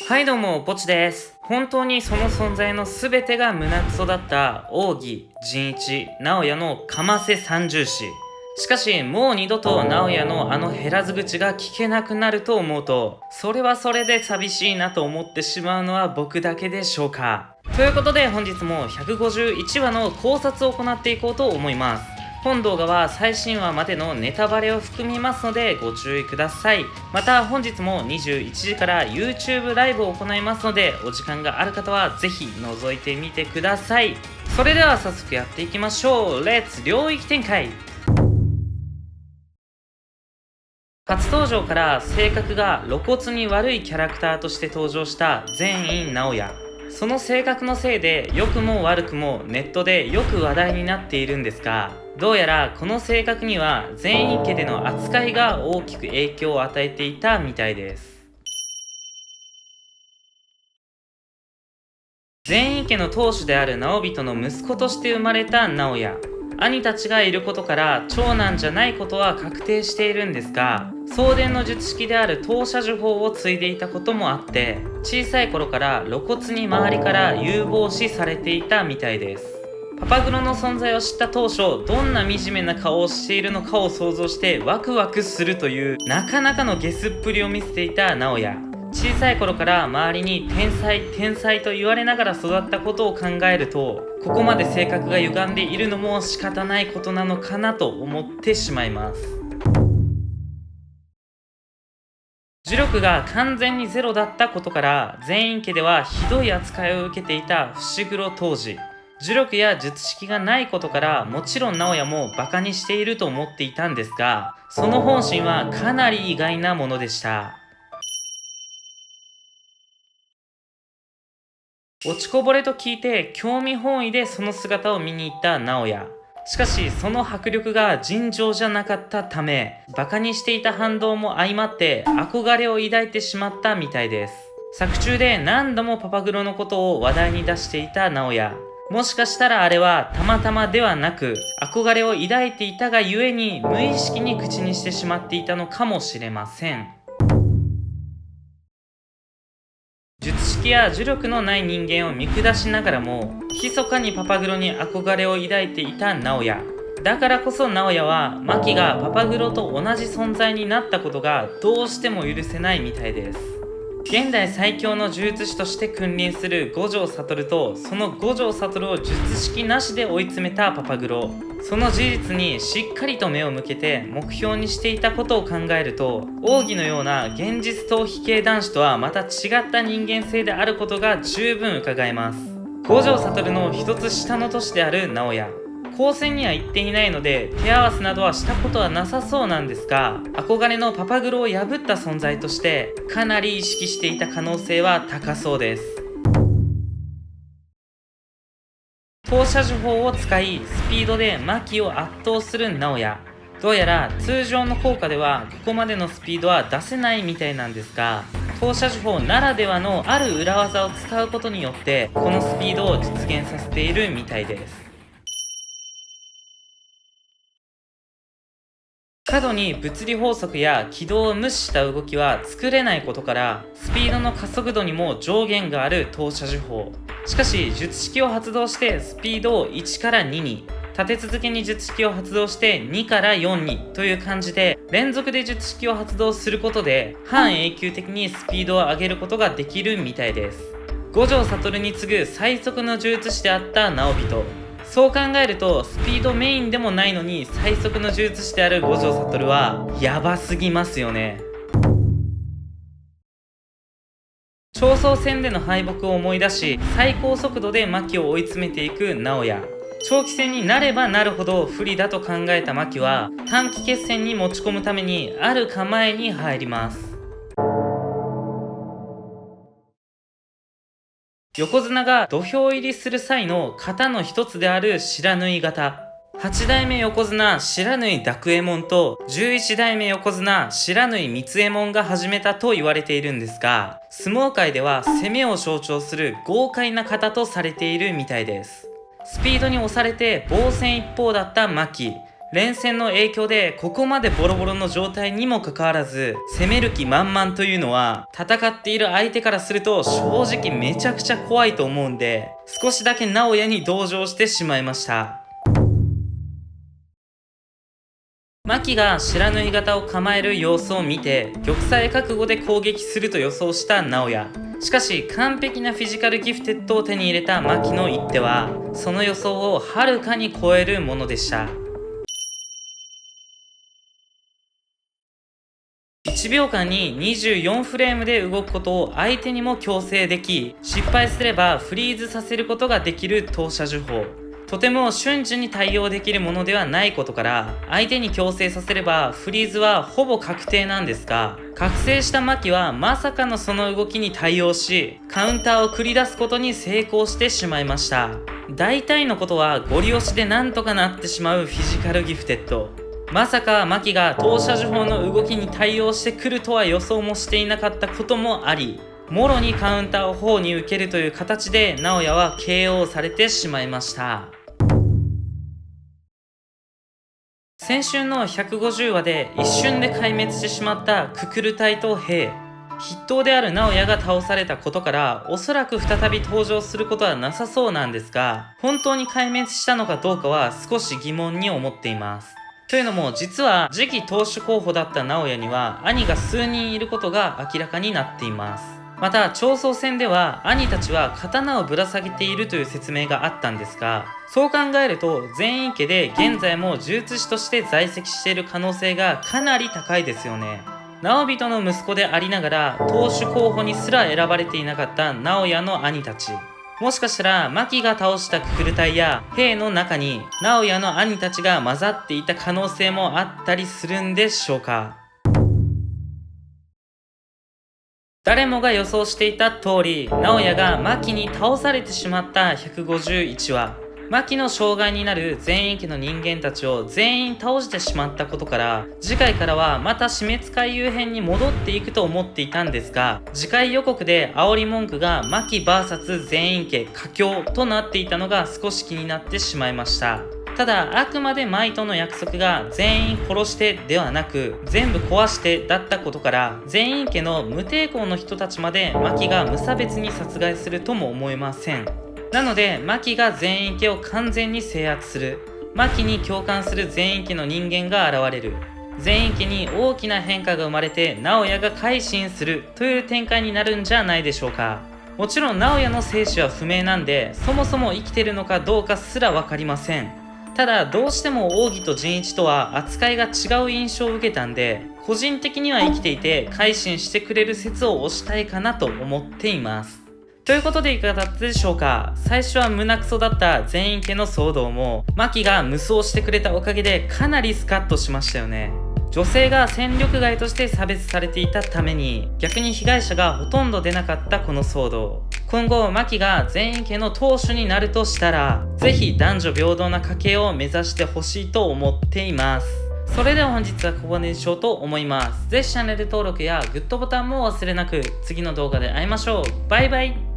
はいどうも、ポチです。本当にその存在の全てが胸クソだった奥義、仁一、直哉のかませ三重士。しかし、もう二度と直哉のあの減らず口が聞けなくなると思うと、それはそれで寂しいなと思ってしまうのは僕だけでしょうか。ということで本日も151話の考察を行っていこうと思います。本動画は最新話までのネタバレを含みますのでご注意ください。また本日も21時から YouTube ライブを行いますので、お時間がある方はぜひ覗いてみてください。それでは早速やっていきましょう。レッツ領域展開。初登場から性格が露骨に悪いキャラクターとして登場した善院直哉。その性格のせいで良くも悪くもネットでよく話題になっているんですが、どうやらこの性格には善院家での扱いが大きく影響を与えていたみたいです。善院家の当主である直人の息子として生まれた直哉。兄たちがいることから長男じゃないことは確定しているんですが、送電の術式である投射呪法を継いでいたこともあって、小さい頃から露骨に周りから有望視されていたみたいです。パパグロの存在を知った当初、どんな惨めな顔をしているのかを想像してワクワクするというなかなかのゲスっぷりを見せていた直哉。小さい頃から周りに天才天才と言われながら育ったことを考えると、ここまで性格が歪んでいるのも仕方ないことなのかなと思ってしまいます。呪力が完全にゼロだったことから、全員家ではひどい扱いを受けていた伏黒当時。呪力や術式がないことから、もちろん直哉もバカにしていると思っていたんですが、その本心はかなり意外なものでした。落ちこぼれと聞いて興味本位でその姿を見に行った直哉。しかしその迫力が尋常じゃなかったため、バカにしていた反動も相まって憧れを抱いてしまったみたいです。作中で何度もパパグロのことを話題に出していた直哉。もしかしたらあれはたまたまではなく、憧れを抱いていたがゆえに無意識に口にしてしまっていたのかもしれません。術式や呪力のない人間を見下しながらも、密かにパパグロに憧れを抱いていた直哉。だからこそ直哉はマキがパパグロと同じ存在になったことがどうしても許せないみたいです。現代最強の呪術師として君臨する五条悟と、その五条悟を術式なしで追い詰めたパパグロ。その事実にしっかりと目を向けて目標にしていたことを考えると、奥義のような現実逃避系男子とはまた違った人間性であることが十分伺えます。五条悟の一つ下の年である直哉。高専には行っていないので手合わせなどはしたことはなさそうなんですが、憧れのパパグロを破った存在としてかなり意識していた可能性は高そうです。投射呪法を使いスピードでマキを圧倒する直哉。どうやら通常の効果ではここまでのスピードは出せないみたいなんですが、投射呪法ならではのある裏技を使うことによってこのスピードを実現させているみたいです。過度に物理法則や軌道を無視した動きは作れないことから、スピードの加速度にも上限がある投射呪法。しかし術式を発動してスピードを1から2に、立て続けに術式を発動して2から4にという感じで連続で術式を発動することで半永久的にスピードを上げることができるみたいです。五条悟に次ぐ最速の呪術師であった直人。そう考えるとスピードメインでもないのに最速の呪術師である五条悟はヤバすぎますよね。長宗戦での敗北を思い出し、最高速度でマキを追い詰めていく直哉。長期戦になればなるほど不利だと考えたマキは短期決戦に持ち込むためにある構えに入ります。横綱が土俵入りする際の型の一つである不知火型。8代目横綱不知火濁右衛門と11代目横綱不知火光右衛門が始めたと言われているんですが、相撲界では攻めを象徴する豪快な型とされているみたいです。スピードに押されて防戦一方だった牧。連戦の影響でここまでボロボロの状態にもかかわらず攻める気満々というのは、戦っている相手からすると正直めちゃくちゃ怖いと思うんで、少しだけ直哉に同情してしまいました。牧が不知火型を構える様子を見て玉砕覚悟で攻撃すると予想した直哉。しかし完璧なフィジカルギフテッドを手に入れた牧の一手はその予想をはるかに超えるものでした。1秒間に24フレームで動くことを相手にも強制でき、失敗すればフリーズさせることができる投射呪法。とても瞬時に対応できるものではないことから相手に強制させればフリーズはほぼ確定なんですが、覚醒した牧はまさかのその動きに対応しカウンターを繰り出すことに成功してしまいました。大体のことはゴリ押しでなんとかなってしまうフィジカルギフテッド。まさか牧が投射呪法の動きに対応してくるとは予想もしていなかったこともあり、もろにカウンターを頬に受けるという形で直哉は KO されてしまいました。先週の150話で一瞬で壊滅してしまったククル隊と兵。筆頭である直哉が倒されたことからおそらく再び登場することはなさそうなんですが、本当に壊滅したのかどうかは少し疑問に思っています。というのも実は次期党首候補だった直哉には兄が数人いることが明らかになっています。また長宗戦では兄たちは刀をぶら下げているという説明があったんですが、そう考えると全員家で現在も呪術師として在籍している可能性がかなり高いですよね。直人の息子でありながら党首候補にすら選ばれていなかった直哉の兄たち。もしかしたら牧が倒したククル隊や兵の中に直哉の兄たちが混ざっていた可能性もあったりするんでしょうか。誰もが予想していた通り、直哉が牧に倒されてしまった151話。牧の障害になる全員家の人間たちを全員倒してしまったことから、次回からはまた死滅回遊編に戻っていくと思っていたんですが、次回予告で煽り文句が牧 VS 全員家佳境となっていたのが少し気になってしまいました。ただあくまで舞との約束が全員殺してではなく全部壊してだったことから、全員家の無抵抗の人たちまで牧が無差別に殺害するとも思えません。なので牧が全員家を完全に制圧する、牧に共感する全員家の人間が現れる、全員家に大きな変化が生まれて直哉が改心するという展開になるんじゃないでしょうか。もちろん直哉の生死は不明なんで、そもそも生きてるのかどうかすら分かりません。ただどうしても扇と仁一とは扱いが違う印象を受けたんで、個人的には生きていて改心してくれる説を推したいかなと思っています。ということでいかがだったでしょうか。最初は胸クソだった全員家の騒動も牧が無双してくれたおかげでかなりスカッとしましたよね。女性が戦力外として差別されていたために逆に被害者がほとんど出なかったこの騒動。今後牧が全員家の当主になるとしたら、ぜひ男女平等な家計を目指してほしいと思っています。それでは本日はここまでにしようと思います。ぜひチャンネル登録やグッドボタンも忘れなく。次の動画で会いましょう。バイバイ。